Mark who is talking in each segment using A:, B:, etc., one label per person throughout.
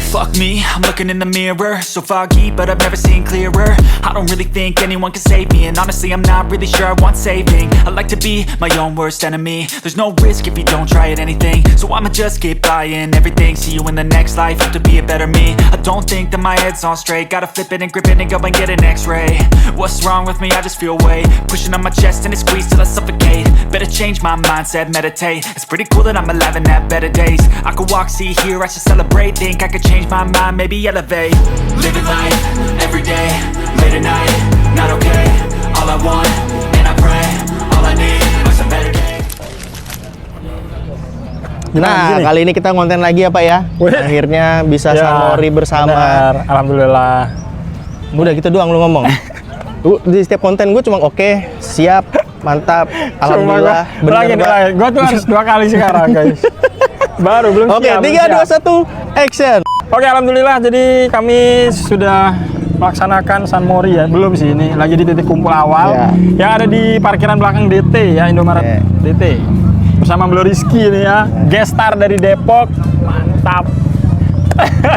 A: Fuck me, I'm looking in the mirror, so foggy, but I've never seen clearer. I don't really think anyone can save me, and honestly I'm not really sure I want saving. I like to be my own worst enemy. There's no risk if you don't try at anything, so I'ma just keep buying everything. See you in the next life, hope to be a better me. I don't think that my head's on straight, gotta flip it and grip it and go and get an x-ray. What's wrong with me? I just feel weight pushing on my chest and it squeezes till I suffocate. Better change my mindset, meditate. It's pretty cool that I'm alive and have better days. I could walk, see, hear, I should celebrate. Think I could change my mind, maybe elevate. Living life, everyday, late at night, not okay. All I want, and I pray, all I need are some better days.
B: Nah, kali ini kita konten lagi ya Pak ya. Akhirnya bisa
C: ya,
B: Sunmori bersama.
C: Benar. Alhamdulillah.
B: Udah gitu doang lu ngomong. Di setiap konten gue cuma oke, siap, mantap, alhamdulillah.
C: Bener, gue tuh harus 2 kali sekarang guys. Baru belum siap.
B: Oke, 3, 2, 1, action.
C: Oke, alhamdulillah. Jadi kami sudah melaksanakan Sunmori ya. Belum sih, ini lagi di titik kumpul awal yang ada di parkiran belakang DT ya, Indomaret DT. Bersama Blo Rizky ini ya, guest star dari Depok. Mantap.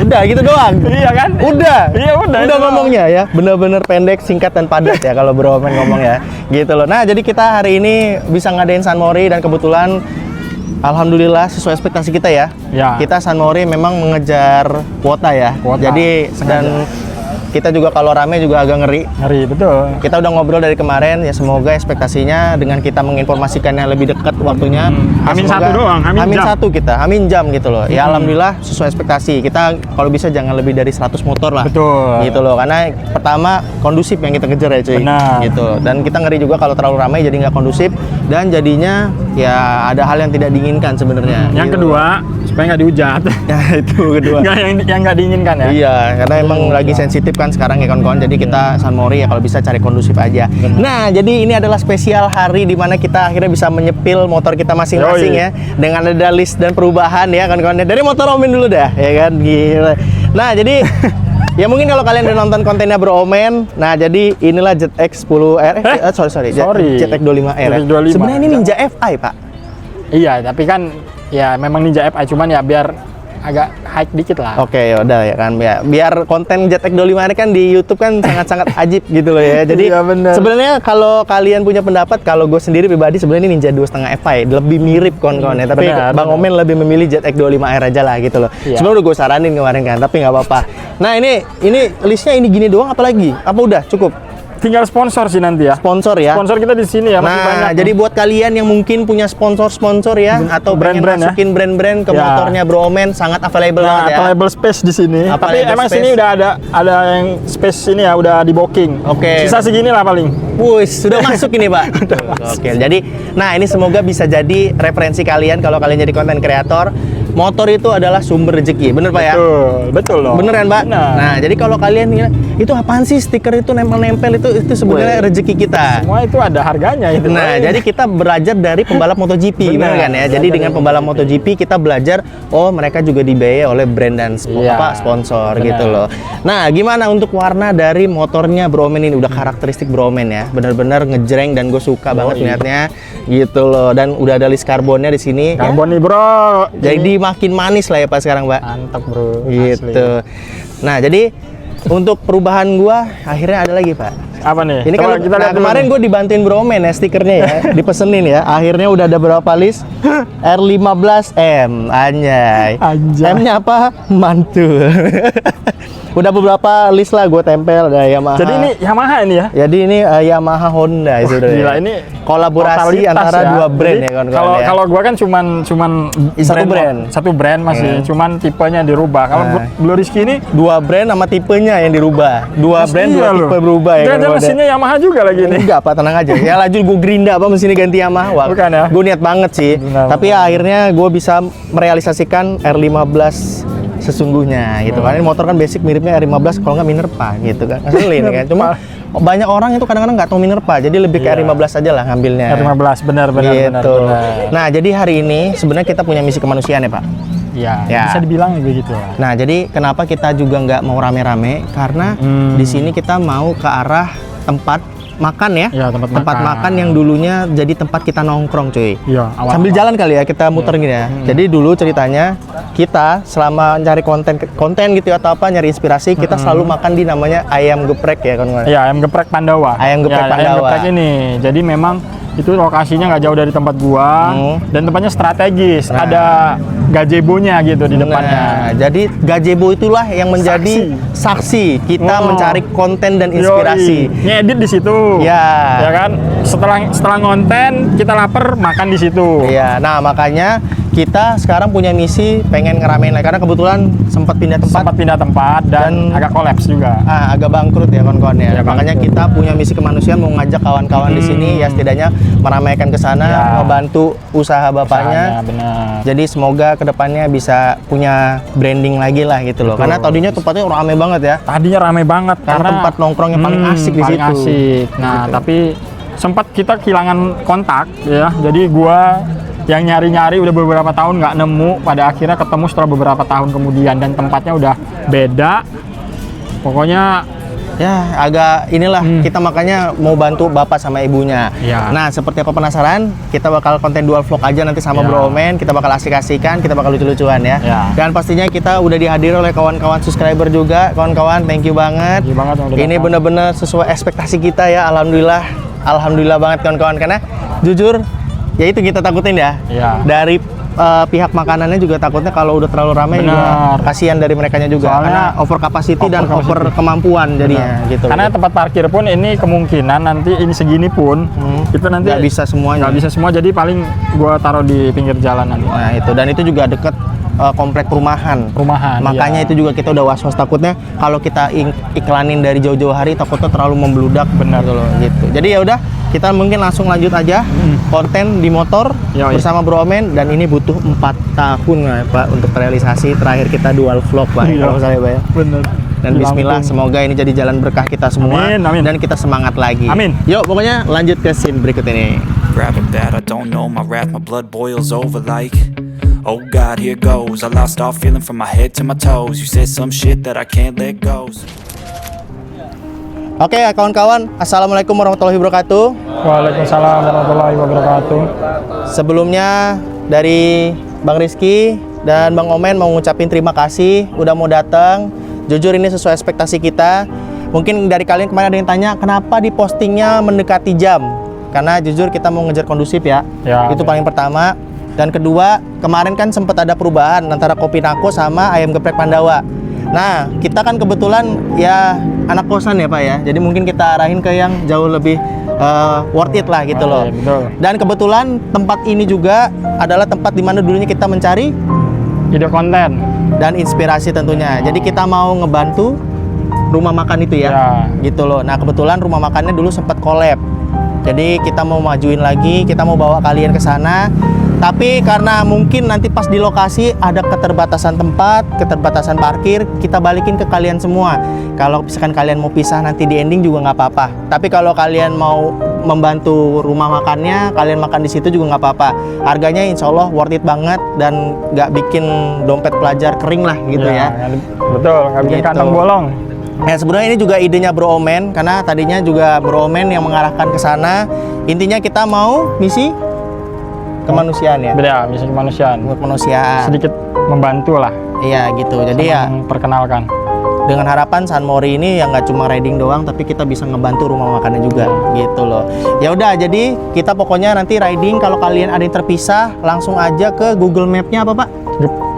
B: Udah gitu doang.
C: Iya kan?
B: Udah.
C: Iya udah
B: ngomongnya ya. Bener-bener pendek, singkat dan padat ya kalau Bro Omen ngomong ya. Gitu loh. Nah, jadi kita hari ini bisa ngadain Sunmori dan kebetulan alhamdulillah sesuai ekspektasi kita ya. Kita Sunmori memang mengejar kuota ya. Jadi dan kita juga kalau rame juga agak ngeri,
C: betul.
B: Kita udah ngobrol dari kemarin ya, semoga ekspektasinya dengan kita menginformasikannya lebih dekat waktunya.
C: Amin satu doang,
B: amin satu kita, amin jam gitu loh. Ya alhamdulillah sesuai ekspektasi. Kita kalau bisa jangan lebih dari 100 motor lah.
C: Betul.
B: Gitu loh, karena pertama kondusif yang kita kejar ya cuy.
C: Benar.
B: Gitu. Dan kita ngeri juga kalau terlalu ramai jadi nggak kondusif dan jadinya ya ada hal yang tidak diinginkan sebenarnya.
C: Yang kedua, supaya nggak dihujat.
B: Ya itu kedua.
C: yang nggak diinginkan ya.
B: Iya, karena emang lagi sensitif kan sekarang ya kawan-kawan. Jadi kita Sunmori ya kalau bisa cari kondusif aja. Nah, jadi ini adalah spesial hari di mana kita akhirnya bisa menyepil motor kita masing-masing ya, dengan ada list dan perubahan ya kawan-kawan. Dari motor Omen dulu dah, ya kan? Gila. Nah, jadi ya mungkin kalau kalian udah nonton kontennya Bro Omen, nah jadi inilah ZX 10R, ZX 25R. Sebenarnya ini Ninja FI Pak.
C: Iya, tapi kan ya memang Ninja FI, cuman ya biar agak high dikit lah.
B: Oke, yaudah ya kan, biar konten ZX 25R kan di YouTube kan sangat-sangat ajib gitu loh ya. Jadi sebenarnya kalau kalian punya pendapat, kalau gue sendiri pribadi sebenarnya ini Ninja 2.5 FI lebih mirip kawan-kawan ya. Tapi Bang Omen lebih memilih ZX 25R aja lah gitu loh. Sebenarnya udah gue saranin kemarin kan, tapi nggak apa-apa. Nah ini listnya ini gini doang apa lagi? Apa udah cukup?
C: Tinggal sponsor sih nanti ya.
B: Sponsor ya.
C: Sponsor kita di sini ya.
B: Nah, jadi buat kalian yang mungkin punya sponsor ya, atau pengen masukin brand-brand ke motornya Bro Omen, sangat available banget ya.
C: Available space di sini. Tapi emang sini udah ada yang space sini ya, udah di booking.
B: Oke.
C: Sisa segini lah paling.
B: Wih, sudah masuk ini Pak. Oke. Jadi, nah ini semoga bisa jadi referensi kalian kalau kalian jadi konten kreator. Motor itu adalah sumber rezeki, bener Pak ya?
C: Betul loh.
B: Bener kan Pak? Nah, jadi kalau kalian itu apaan sih stiker itu nempel-nempel itu sebenarnya rezeki kita.
C: Semua itu ada harganya itu.
B: Nah, jadi kita belajar dari pembalap MotoGP, bener kan ya? Jadi dengan pembalap MotoGP kita belajar, oh mereka juga dibiayai oleh brand dan sponsor gitu loh. Nah, gimana untuk warna dari motornya Bro Omen ini? Udah karakteristik Bro Omen ya, bener-bener ngejreng dan gue suka banget lihatnya gitu loh. Dan udah ada list karbonnya di sini.
C: Karbon nih Bro.
B: Jadi makin manis lah ya Pak sekarang Pak.
C: Mantap Bro.
B: Gitu. Asli. Nah jadi untuk perubahan gua akhirnya ada lagi Pak.
C: Apa nih?
B: Ini kan kita kemarin gue dibantuin Bro Omen ya stikernya ya, dipesenin ya. Akhirnya udah ada berapa list? R15M, anjay. M-nya apa? Mantul. Udah beberapa list lah gue tempel ada Yamaha.
C: Jadi ini Yamaha ini ya?
B: Jadi ini Yamaha Honda itu.
C: Gila ini
B: kolaborasi antara dua brand ya kawan-kawan ya.
C: Kalau gue kan cuman satu brand masih, cuman tipenya dirubah. Kalau Blo Rizky ini
B: dua brand sama tipenya yang dirubah. Dua brand dua tipe berubah ya.
C: Ada mesinnya Yamaha juga lagi nih.
B: Enggak Pak, tenang aja. Ya laju gue gerinda apa mesinnya ganti Yamaha. Wah,
C: bukan ya? Gue
B: niat banget sih. Tapi ya akhirnya gue bisa merealisasikan R15 sesungguhnya gitu kan. Ini motor kan basic miripnya R15 kalau nggak Minerva gitu kan. Ngeselin kan. Cuma banyak orang itu kadang-kadang nggak tahu Minerva, jadi lebih ke R15 aja lah ngambilnya.
C: R15 benar.
B: Nah, jadi hari ini sebenarnya kita punya misi kemanusiaan ya Pak.
C: Ya, bisa dibilang begitu.
B: Nah, jadi kenapa kita juga nggak mau rame-rame? Karena di sini kita mau ke arah tempat makan ya.
C: Iya, tempat
B: makan yang dulunya jadi tempat kita nongkrong, cuy.
C: Iya, awal-awal.
B: Sambil jalan kali ya kita muter gini ya. Jadi dulu ceritanya kita selama cari konten gitu atau apa, nyari inspirasi, kita selalu makan di namanya ayam geprek ya kawan-kawan.
C: Iya, ayam geprek Pandawa.
B: Ayam geprek Pandawa.
C: Ayam geprek ini. Jadi memang itu lokasinya nggak jauh dari tempat gua dan tempatnya strategis. Ada gazebo-nya gitu di depannya.
B: Nah, jadi gazebo itulah yang menjadi saksi kita mencari konten dan inspirasi.
C: Ngedit di situ.
B: Ya.
C: Ya kan? Setelah ngonten, kita lapar makan di situ.
B: Iya. Nah, makanya kita sekarang punya misi pengen ngeramein lagi karena kebetulan sempat pindah tempat
C: dan agak kolaps juga.
B: Agak bangkrut ya kawan-kawan ya.
C: Ya,
B: Makanya
C: bangkrut.
B: kita punya misi kemanusiaan mau ngajak kawan-kawan di sini ya setidaknya meramaikan ke sana,
C: Ya.
B: membantu usaha bapaknya.
C: Usahanya, benar.
B: Jadi semoga kedepannya bisa punya branding lagi lah gitu loh.
C: Betul.
B: Karena tadinya tempatnya rame banget ya.
C: Tadinya ramai banget
B: Karena tempat nongkrong yang paling asik di
C: paling
B: situ.
C: asik. Nah,
B: Gitu.
C: tapi sempat kita kehilangan kontak ya. Jadi gua yang nyari-nyari udah beberapa tahun nggak nemu, pada akhirnya ketemu setelah beberapa tahun kemudian dan tempatnya udah beda. Pokoknya
B: Ya agak inilah kita makanya mau bantu bapak sama ibunya.
C: Ya.
B: Nah seperti apa penasaran? Kita bakal konten dual vlog aja nanti sama
C: Ya.
B: Bro Omen. Kita bakal asik-asikan, kita bakal lucu-lucuan ya.
C: Ya.
B: Dan pastinya kita udah dihadiri oleh kawan-kawan subscriber juga. Kawan-kawan thank you banget.
C: Thank you banget yang udah
B: Ini
C: datang.
B: bener-bener sesuai ekspektasi kita ya. Alhamdulillah banget kawan-kawan. Karena jujur ya itu kita takutin ya.
C: Ya.
B: Dari pihak makanannya juga takutnya kalau udah terlalu ramai juga
C: Benar.
B: kasihan dari merekanya juga.
C: Soalnya
B: Karena over capacity dan
C: over
B: over kemampuan jadinya gitu.
C: karena tempat parkir pun ini kemungkinan nanti ini segini pun itu nanti
B: nggak bisa semuanya.
C: nggak bisa semua, jadi paling gua taruh di pinggir jalan nanti.
B: Nah itu, dan itu juga deket komplek perumahan. Makanya
C: iya.
B: itu juga kita udah was-was takutnya kalau kita iklanin dari jauh-jauh hari takutnya terlalu membludak.
C: Benar.
B: Gitu loh gitu. Jadi ya udah kita mungkin langsung lanjut aja konten di motor
C: Yoi.
B: bersama Bro Omen, dan ini butuh 4 tahun ya, Pak untuk realisasi. Terakhir kita dual vlog Pak
C: Iya.
B: kalau saya Pak ya.
C: Bener.
B: Dan bismillah semoga ini jadi jalan berkah kita semua.
C: Amin, amin.
B: Dan kita semangat lagi.
C: Amin.
B: Yuk pokoknya lanjut ke scene berikut ini.
A: Grab a bat, I don't know, my wrath, my blood boils over like oh God, here goes. I lost all feeling from my head to my toes. You said some shit that I can't let go.
B: Oke kawan-kawan, assalamualaikum warahmatullahi wabarakatuh.
C: Waalaikumsalam warahmatullahi wabarakatuh.
B: Sebelumnya dari Bang Rizky dan Bang Omen mau ngucapin terima kasih udah mau datang. Jujur ini sesuai ekspektasi kita. Mungkin dari kalian kemarin ada yang tanya kenapa di postingnya mendekati jam. Karena jujur kita mau ngejar kondusif ya. Itu paling pertama. Dan kedua, kemarin kan sempat ada perubahan antara Kopi Nako sama ayam geprek Pandawa. Nah, kita kan kebetulan ya anak kosan ya Pak ya. Jadi mungkin kita arahin ke yang jauh lebih worth it lah gitu loh.
C: Betul.
B: Dan kebetulan tempat ini juga adalah tempat di mana dulunya kita mencari
C: Ide konten.
B: dan inspirasi tentunya. Jadi kita mau ngebantu rumah makan itu ya. Gitu loh. Nah, kebetulan rumah makannya dulu sempat collab. Jadi kita mau majuin lagi, kita mau bawa kalian ke sana. Tapi karena mungkin nanti pas di lokasi ada keterbatasan tempat, keterbatasan parkir, kita balikin ke kalian semua. Kalau misalkan kalian mau pisah nanti di ending juga nggak apa-apa. Tapi kalau kalian mau membantu rumah makannya, kalian makan di situ juga nggak apa-apa. Harganya insya Allah worth it banget dan nggak bikin dompet pelajar kering lah gitu ya.
C: Betul, nggak bikin
B: Gitu.
C: kantong bolong.
B: Nah sebenarnya ini juga idenya Bro Omen, karena tadinya juga Bro Omen yang mengarahkan ke sana. Intinya kita mau misi kemanusiaan ya.
C: Beda, misi kemanusiaan.
B: Buat kemanusiaan.
C: Sedikit membantu lah.
B: Iya gitu. Jadi ya
C: memperkenalkan.
B: dengan harapan San Mori ini ya nggak cuma riding doang, tapi kita bisa ngebantu rumah makannya juga gitu loh. Ya udah, jadi kita pokoknya nanti riding, kalau kalian ada yang terpisah langsung aja ke Google Map-nya apa Pak?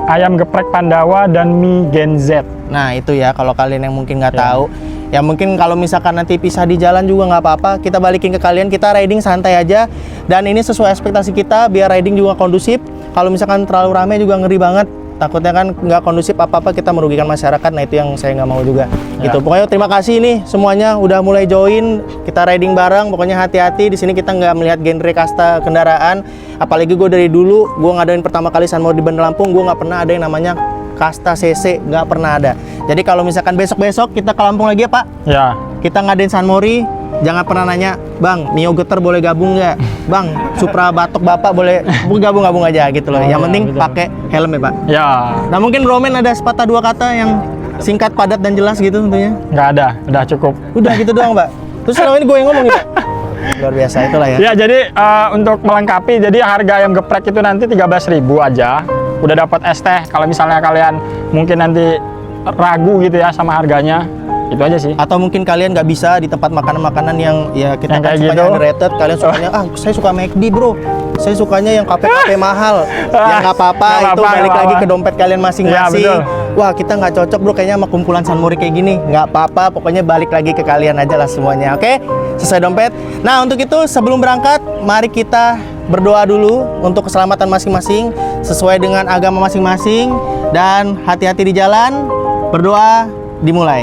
C: Ayam geprek Pandawa dan mie Gen Z.
B: Nah itu ya, kalau kalian yang mungkin nggak tahu, ya mungkin kalau misalkan nanti pisah di jalan juga nggak apa-apa, kita balikin ke kalian, kita riding santai aja. Dan ini sesuai ekspektasi kita, biar riding juga kondusif. Kalau misalkan terlalu ramai juga ngeri banget, takutnya kan nggak kondusif, apa-apa kita merugikan masyarakat. Nah itu yang saya nggak mau juga gitu. Pokoknya terima kasih nih semuanya udah mulai join, kita riding bareng. Pokoknya hati-hati, di sini kita nggak melihat genre kasta kendaraan. Apalagi gue dari dulu, gue ngadain pertama kali San Mori di Bandar Lampung, gue nggak pernah ada yang namanya kasta CC, nggak pernah ada. Jadi kalau misalkan besok-besok kita ke Lampung lagi ya Pak,
C: Ya.
B: kita ngadain San Mori, jangan pernah nanya, Bang, Mio Geter boleh gabung nggak? Bang, Supra Batok Bapak boleh gabung-gabung aja gitu loh. Yang penting
C: betul.
B: pakai helm ya Pak.
C: Ya.
B: Nah mungkin Bro Omen ada sepatah dua kata yang singkat, padat, dan jelas gitu tentunya.
C: Nggak ada, udah cukup.
B: Udah gitu doang Pak. Terus selama ini gue yang ngomong nih, Pak. Luar biasa itulah ya.
C: Ya, jadi untuk melengkapi, jadi harga ayam geprek itu nanti 13.000 aja. Udah dapat es teh. Kalau misalnya kalian mungkin nanti ragu gitu ya sama harganya, itu aja sih.
B: Atau mungkin kalian nggak bisa di tempat makanan-makanan yang ya kita
C: Yang
B: kan
C: kayak
B: sukanya
C: gitu.
B: underrated, kalian sukanya saya suka McD bro, saya sukanya yang kafe-kafe mahal. Ya nggak apa-apa,
C: Nggak
B: itu
C: apa-apa,
B: balik
C: nggak
B: lagi
C: apa-apa.
B: ke dompet kalian masing-masing.
C: Ya, betul.
B: Wah kita nggak cocok bro kayaknya sama kumpulan San Mori kayak gini, nggak apa-apa, pokoknya balik lagi ke kalian aja lah semuanya. Oke, sesuai dompet. Nah untuk itu sebelum berangkat, mari kita berdoa dulu untuk keselamatan masing-masing sesuai dengan agama masing-masing, dan hati-hati di jalan. Berdoa dimulai.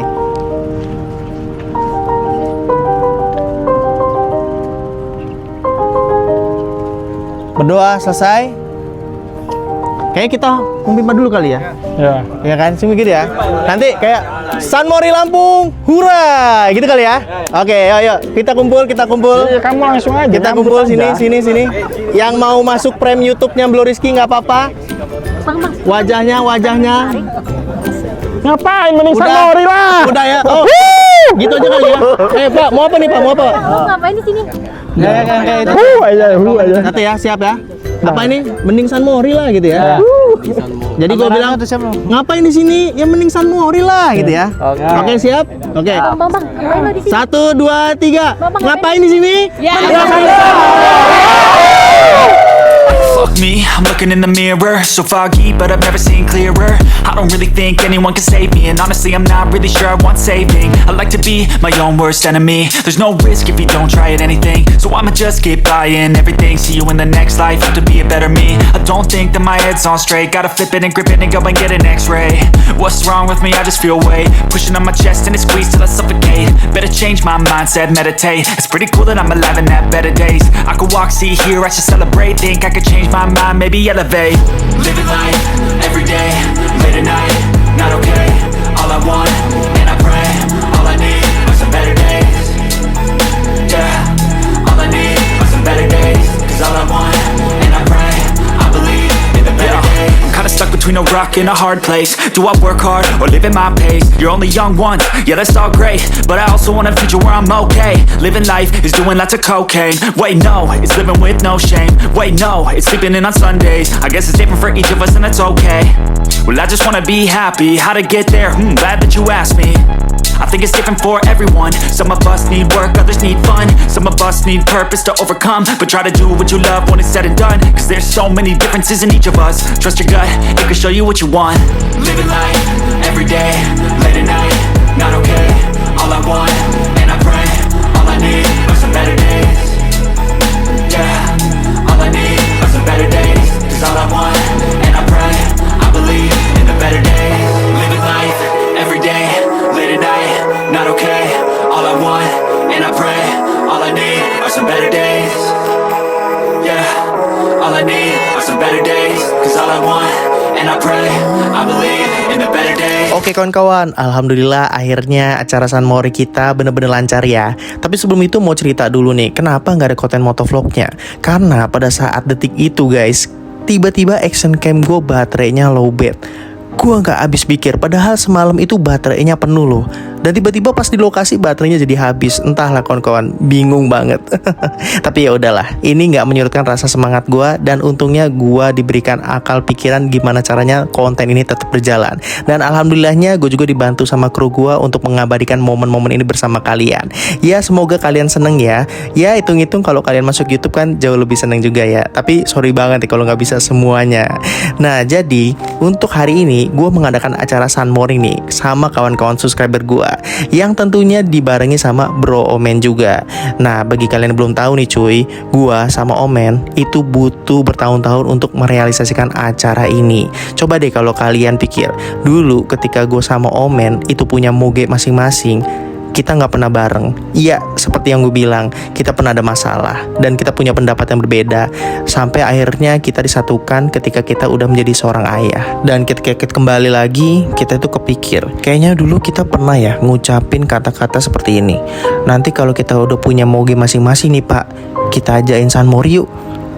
B: Berdoa selesai. Kayaknya kita memimpin dulu kali ya.
C: Ya.
B: Ya kan, sih mikir ya. Nanti kayak San Mori Lampung, hura, gitu kali ya. Oke, ayo kita kumpul.
C: Iya, kamu langsung aja.
B: Kita
C: nyambut
B: kumpul
C: aja.
B: sini. Yang mau masuk prem YouTube-nya Bloriski nggak apa-apa. Wajahnya.
C: Ngapain, mending San
B: Udah.
C: Mori lah.
B: Udah ya. Oh. Gitu aja kali ya. Pak, mau apa nih Pak? Mau apa?
D: Mau ngapain di sini?
B: Kayak itu.
C: aja.
B: Satu ya, siap ya. Apa ini? Mending San Mori lah gitu ya. Jadi gue bilang ngapain di sini? Ya mending San Mori lah gitu ya. Oke, siap. Oke.
D: Bang, ngapain lo di sini?
B: 1, 2, 3.
D: Bapak
B: Ngapain di sini?
D: Ya.
A: Fuck me, I'm looking in the mirror, so foggy, but I've never seen clearer. I don't really think anyone can save me, and honestly I'm not really sure I want saving. I like to be my own worst enemy. There's no risk if you don't try at anything, so I'ma just keep buying everything. See you in the next life, have to be a better me. I don't think that my head's on straight, gotta flip it and grip it and go and get an x-ray. What's wrong with me? I just feel weight pushing on my chest and it squeezes till I suffocate. Better change my mindset, meditate. It's pretty cool that I'm alive and have better days. I could walk, see, hear, I should celebrate. Think I could change my mind, maybe elevate. Living life, every day, late at night, not okay. All I want, and I pray, all I need are some better days. Yeah, all I need are some better days. Cause all I want, and I pray, I believe in the better days. I'm kinda stuck between a rock and a hard place. Do I work hard or live at my pace? You're only young once, yeah that's all great, but I also want a future where I'm okay. Living life is doing lots of cocaine. Wait no, it's living with no shame. Wait no, it's sleeping in on Sundays. I guess it's different for each of us and that's okay. Well I just wanna be happy, how to get there? Glad that you asked me. I think it's different for everyone. Some of us need work, others need fun. Some of us need purpose to overcome. But try to do what you love when it's said and done. Cause there's so many differences in each of us. Trust your gut, it can show you what you want. Living life, every day, late at night, not okay. All I want, and I pray, all I need are some better days. Yeah, all I need are some better days. Cause all I want, and I pray, I believe in the better days. Living life, every day, late at night, not okay. All I want, and I pray, all I need are some better days. Yeah, all I need are some better days. Cause all I want, and I pray, I believe in the better days.
B: Oke kawan-kawan, alhamdulillah akhirnya acara San Mori kita bener-bener lancar ya. Tapi sebelum itu mau cerita dulu nih, kenapa nggak ada konten motovlognya? Karena pada saat detik itu guys, tiba-tiba action cam gue baterainya lowbat. Gue nggak habis pikir, padahal semalam itu baterainya penuh loh. Dan tiba-tiba pas di lokasi baterainya jadi habis. Entahlah kawan-kawan, bingung banget. Tapi ya udahlah, ini nggak menyurutkan rasa semangat gue. Dan untungnya gue diberikan akal pikiran gimana caranya konten ini tetap berjalan. Dan alhamdulillahnya gue juga dibantu sama kru gue untuk mengabadikan momen-momen ini bersama kalian. Ya semoga kalian seneng ya. Ya hitung-hitung kalau kalian masuk YouTube kan jauh lebih seneng juga ya. Tapi sorry banget nih kalau nggak bisa semuanya. Nah jadi untuk hari ini gue mengadakan acara San Mori nih sama kawan-kawan subscriber gue, yang tentunya dibarengi sama Bro Omen juga. Nah bagi kalian yang belum tahu nih cuy, gue sama Omen itu butuh bertahun-tahun untuk merealisasikan acara ini. Coba deh kalau kalian pikir, dulu ketika gue sama Omen itu punya moge masing-masing, kita nggak pernah bareng. Iya, seperti yang gue bilang, kita pernah ada masalah dan kita punya pendapat yang berbeda. Sampai akhirnya kita disatukan ketika kita udah menjadi seorang ayah. Dan ketika kita kembali lagi, kita itu kepikir, kayaknya dulu kita pernah ya ngucapin kata-kata seperti ini. Nanti kalau kita udah punya moge masing-masing nih pak, kita ajain San Mori yuk.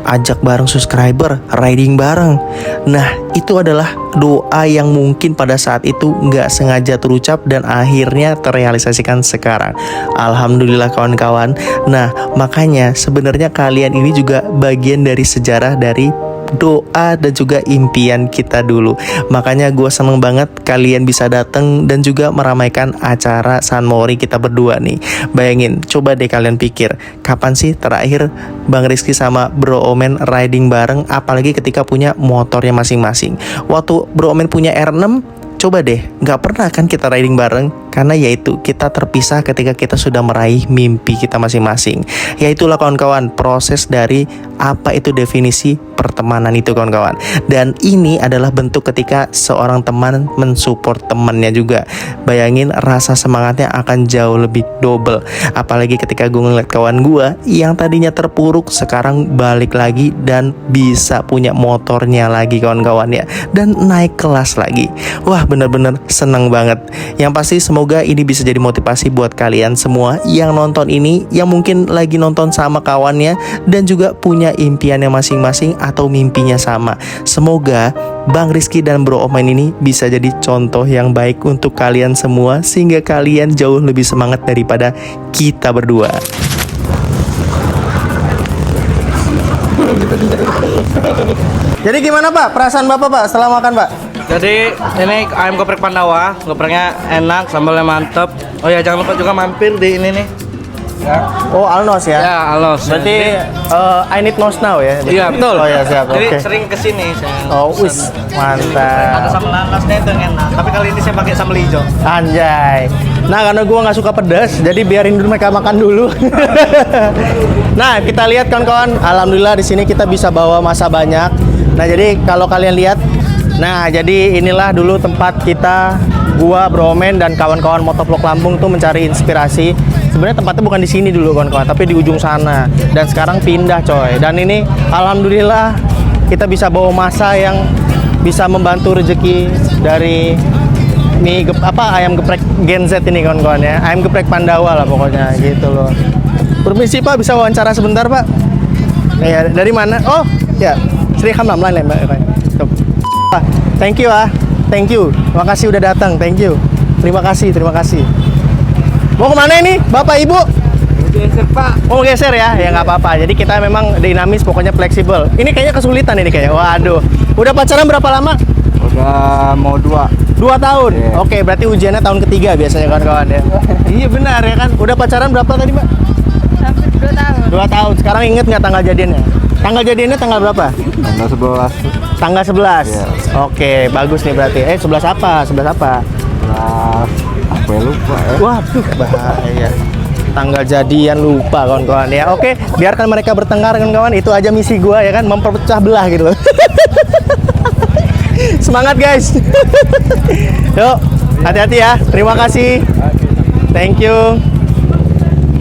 B: ajak bareng subscriber, riding bareng. Nah, itu adalah doa yang mungkin pada saat itu nggak sengaja terucap dan akhirnya terrealisasikan sekarang. Alhamdulillah kawan-kawan. Nah, makanya sebenarnya kalian ini juga bagian dari sejarah dari doa dan juga impian kita dulu. Makanya gue seneng banget kalian bisa datang dan juga meramaikan acara San Mori kita berdua nih. Bayangin, coba deh kalian pikir, kapan sih terakhir Bang Rizky sama Bro Omen riding bareng, apalagi ketika punya motornya masing-masing. Waktu Bro Omen punya R6, coba deh, nggak pernah kan kita riding bareng. Karena yaitu kita terpisah ketika kita sudah meraih mimpi kita masing-masing. Yaitulah kawan-kawan proses dari apa itu definisi pertemanan itu kawan-kawan. Dan ini adalah bentuk ketika seorang teman mensupport temannya juga. Bayangin rasa semangatnya akan jauh lebih double. Apalagi ketika gue ngeliat kawan gue yang tadinya terpuruk sekarang balik lagi dan bisa punya motornya lagi kawan-kawan ya. Dan naik kelas lagi. Wah bener-bener seneng banget. Yang pasti semoga ini bisa jadi motivasi buat kalian semua yang nonton ini, yang mungkin lagi nonton sama kawannya dan juga punya impiannya masing-masing atau mimpinya sama. Semoga Bang Rizky dan Bro Omen ini bisa jadi contoh yang baik untuk kalian semua, sehingga kalian jauh lebih semangat daripada kita berdua. Jadi gimana Pak perasaan Bapak Pak setelah makan Pak?
E: Jadi ini ayam geprek Pandawa, gepreknya enak, sambalnya mantep. Oh ya jangan lupa juga mampir di ini nih. Ya.
B: Oh Alnos ya?
E: Ya Alnos.
B: Berarti I need nos now ya?
E: Iya betul.
B: Oh ya siap.
E: Jadi
B: Oke.
E: sering kesini saya.
B: Oh wis
E: Ada
B: mantap.
E: sambal nanasnya itu yang enak. Tapi kali ini saya pakai sambal hijau.
B: Anjay. Nah karena gua nggak suka pedas, jadi biarin dulu mereka makan dulu. Nah kita lihat kawan-kawan, alhamdulillah di sini kita bisa bawa masa banyak. Nah jadi kalau kalian lihat, nah jadi inilah dulu tempat kita, gua, Bro Omen dan kawan-kawan motovlog Lampung tuh mencari inspirasi. Sebenarnya tempatnya bukan di sini dulu kawan-kawan, tapi di ujung sana. Dan sekarang pindah coy. Dan ini alhamdulillah kita bisa bawa masa yang bisa membantu rezeki dari ayam geprek Gen Z ini kawan-kawan ya. Ayam geprek Pandawa lah pokoknya gitu loh. Permisi Pak, bisa wawancara sebentar Pak? Ya, dari mana? Oh, ya. Sri Hamlam lain Mbak. Pak, thank you ah. Thank you. Terima kasih udah datang. Thank you. Terima kasih, terima kasih. Mau kemana ini, Bapak Ibu?
E: Geser Pak.
B: Mau geser ya? Ya nggak apa-apa. Jadi kita memang dinamis, pokoknya fleksibel. Ini kayaknya kesulitan ini kayaknya. Waduh. Udah pacaran berapa lama?
E: Udah mau 2.
B: 2 tahun.
E: Yeah.
B: Oke, berarti ujiannya tahun ketiga biasanya kawan-kawan ya. Iya benar ya kan. Udah pacaran berapa tadi, Mbak?
D: Hampir 2 tahun.
B: 2 tahun. Sekarang inget nggak tanggal jadiannya? Tanggal jadiannya tanggal berapa?
E: Tanggal 11.
B: Tanggal 11.
E: Iya.
B: Oke, bagus nih berarti. 11 apa? 11 apa?
E: Apa ya lupa ya?
B: Waduh, bahaya. Tanggal jadian lupa kawan-kawan ya. Oke, biarkan mereka bertengkar kawan-kawan. Itu aja misi gua ya kan, memperpecah belah gitu loh. Semangat guys. Yuk, hati-hati ya. Terima kasih. Thank you.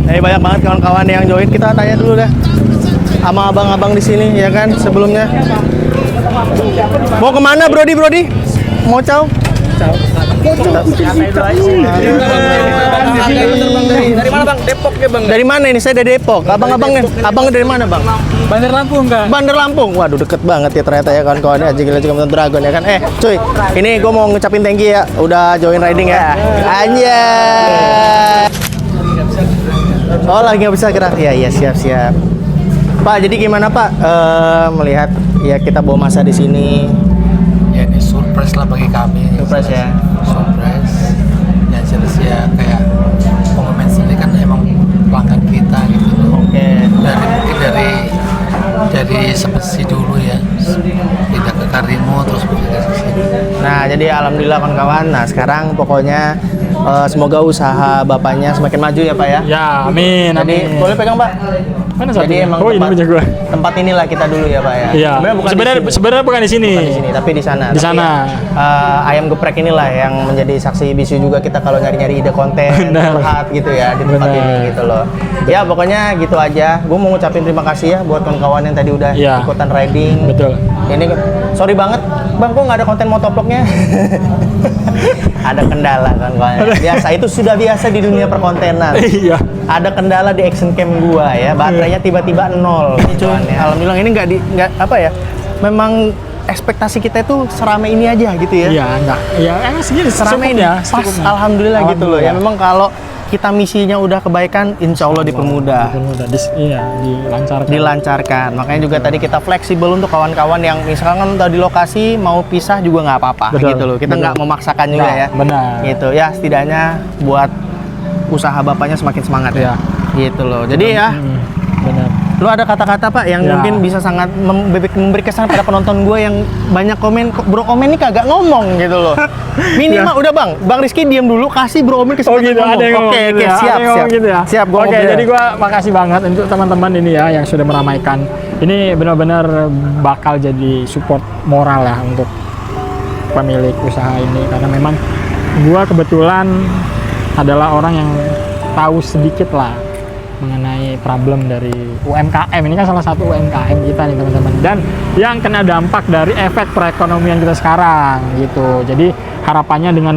B: Ini banyak banget kawan-kawan yang join. Kita tanya dulu dah sama abang-abang di sini ya kan sebelumnya. Mau kemana Brody? Mau caw?
E: Dari mana Bang? Depok ya Bang?
B: Dari mana ini? Saya dari Depok. Abang-abangnya, abang dari mana Bang?
C: Bandar Lampung kan?
B: Bandar Lampung. Waduh deket banget ya ternyata ya kawan-kawan ya. Gila juga Dragon ya kan. Cuy, ini gue mau ngucapin thank you ya. Udah join riding ya. Anjay. Oh lagi nggak bisa gerak ya? Iya siap. Pak, jadi gimana Pak melihat ya kita bawa masa di sini?
F: Ya ini surprise lah bagi kami.
B: Surprise ya.
F: Surprise. Ya jelas ya kayak pemain sendiri kan emang pelanggan kita gitu loh.
B: Oke.
F: Mungkin dari Sepesi dulu ya. Pindah ke Karimo terus pindah ke sini.
B: Nah, jadi alhamdulillah kawan-kawan. Nah, sekarang pokoknya semoga usaha bapaknya semakin maju ya Pak ya.
C: Ya, amin.
B: Jadi
C: amin.
B: boleh pegang Pak?
C: Mana satu?
B: Jadi emang
C: Oh, ini punya gua.
B: tempat inilah kita dulu ya Pak ya.
C: Iya. Sebenarnya bukan di sini.
B: Bukan di sini, tapi di sana.
C: Di
B: Tapi
C: sana.
B: Ayam geprek inilah yang menjadi saksi bisu juga kita kalau nyari-nyari ide konten
C: Benar.
B: curhat gitu ya di tempat
C: Benar.
B: ini gitu loh. Ya pokoknya gitu aja. Gue mau ngucapin terima kasih ya buat kawan-kawan yang tadi udah
C: Iya.
B: ikutan riding.
C: Betul.
B: Ini sorry banget Bang, kok nggak ada konten motovlognya? Ada kendala kan, biasa, itu sudah biasa di dunia perkontenan.
C: Iya.
B: Ada kendala di action cam gua ya, baterainya tiba-tiba nol. Alhamdulillah ini nggak apa ya, memang ekspektasi kita itu serame ini aja gitu ya.
C: Iya, enggak. Ya, emang segini
B: Serame ini, pas alhamdulillah gitu loh. Ya memang kalau kita misinya udah kebaikan, insya Allah dipermudah.
C: Iya, dilancarkan.
B: Dilancarkan. Makanya juga tadi kita fleksibel untuk kawan-kawan yang misalkan udah di lokasi mau pisah juga nggak apa-apa gitu loh. Kita nggak memaksakan juga ya.
C: Benar.
B: Gitu ya, setidaknya buat usaha bapaknya semakin semangat ya. Gitu loh. Jadi ya,
C: Benar.
B: lu ada kata-kata Pak yang
C: Ya.
B: mungkin bisa sangat memberi kesan pada penonton gue yang banyak komen, Bro Omen nih kagak ngomong gitu loh. Minimal udah Bang Rizky diam dulu, kasih Bro Omen kesempatan
C: gitu,
B: ngomong.
C: ada yang ngomong
B: Oke,
C: gitu ya,
B: siap,
C: ada yang ngomong
B: siap.
C: gitu ya.
B: Siap, gua
C: Oke,
B: ngobrol.
C: jadi gua makasih banget untuk teman-teman ini ya yang sudah meramaikan. Ini benar-benar bakal jadi support moral ya untuk pemilik usaha ini, karena memang gua kebetulan adalah orang yang tahu sedikit lah mengenai problem dari UMKM. Ini kan salah satu UMKM kita nih teman-teman, dan yang kena dampak dari efek perekonomian kita sekarang gitu. Jadi harapannya dengan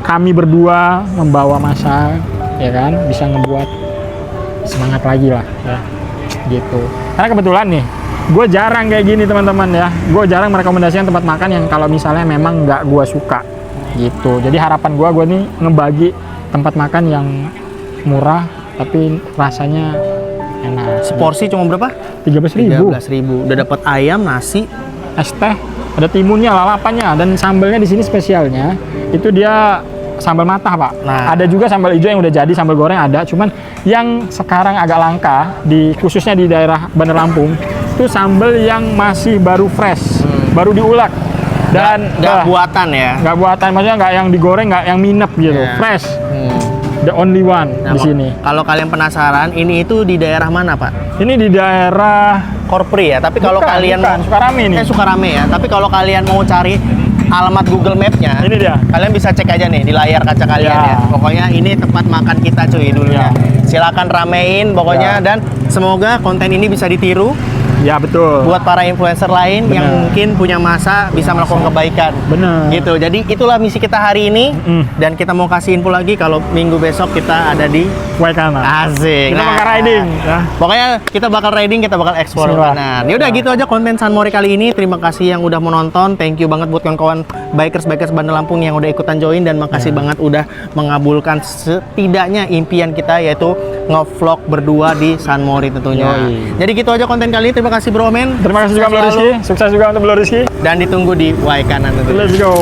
C: kami berdua membawa masa, ya kan, bisa ngebuat semangat lagi lah ya gitu. Karena kebetulan nih gue jarang kayak gini teman-teman ya, gue jarang merekomendasikan tempat makan yang kalau misalnya memang nggak gue suka gitu. Jadi harapan gue nih ngebagi tempat makan yang murah tapi rasanya enak.
B: Seporsi cuma berapa?
C: 13.000.
B: 13.000. Udah dapat ayam, nasi,
C: Es teh, ada timunnya, lalapannya, dan sambalnya di sini spesialnya itu dia sambal matah Pak.
B: Nah.
C: Ada juga sambal hijau yang udah jadi, sambal goreng ada. Cuman yang sekarang agak langka khususnya di daerah Bandar Lampung itu sambal yang masih baru fresh, baru diulek dan
B: nggak buatan ya.
C: nggak buatan, maksudnya nggak yang digoreng, nggak yang minep gitu,
B: Iya.
C: fresh. The only one
B: Nah,
C: di sini.
B: Kalau kalian penasaran, ini itu di daerah mana Pak?
C: Ini di daerah
B: Korpri ya. Tapi kalau
C: Bukan,
B: kalian
C: bukan, Sukarame nih.
B: Sukarame ya. Tapi kalau kalian mau cari alamat Google Map-nya,
C: Ini dia.
B: kalian bisa cek aja nih di layar kaca kalian
C: Ya.
B: ya. Pokoknya ini tempat makan kita cuy dulunya. Silakan ramein pokoknya, dan semoga konten ini bisa ditiru
C: Ya betul.
B: buat para influencer lain yang
C: Bener.
B: mungkin punya masa bisa melakukan kebaikan.
C: Bener.
B: Gitu. Jadi itulah misi kita hari ini. Dan kita mau kasih info lagi kalau minggu besok kita ada di
C: Waikana.
B: Asik.
C: Kita bakal riding. Ya.
B: Pokoknya kita bakal riding, kita bakal explore
C: Bismillah.
B: kanan. Ya udah gitu aja konten San Mori kali ini. Terima kasih yang udah menonton. Thank you banget buat kawan-kawan bikers Bandar Lampung yang udah ikutan join, dan makasih banget udah mengabulkan setidaknya impian kita, yaitu nge-vlog berdua di San Mori tentunya.
C: Yoi.
B: Jadi gitu aja konten kali ini. Terima kasih Bro Men.
C: Terima kasih juga Bro Rizky. Sukses juga untuk Bro Rizky.
B: Dan ditunggu di Waikanan tentunya.
C: Let's go.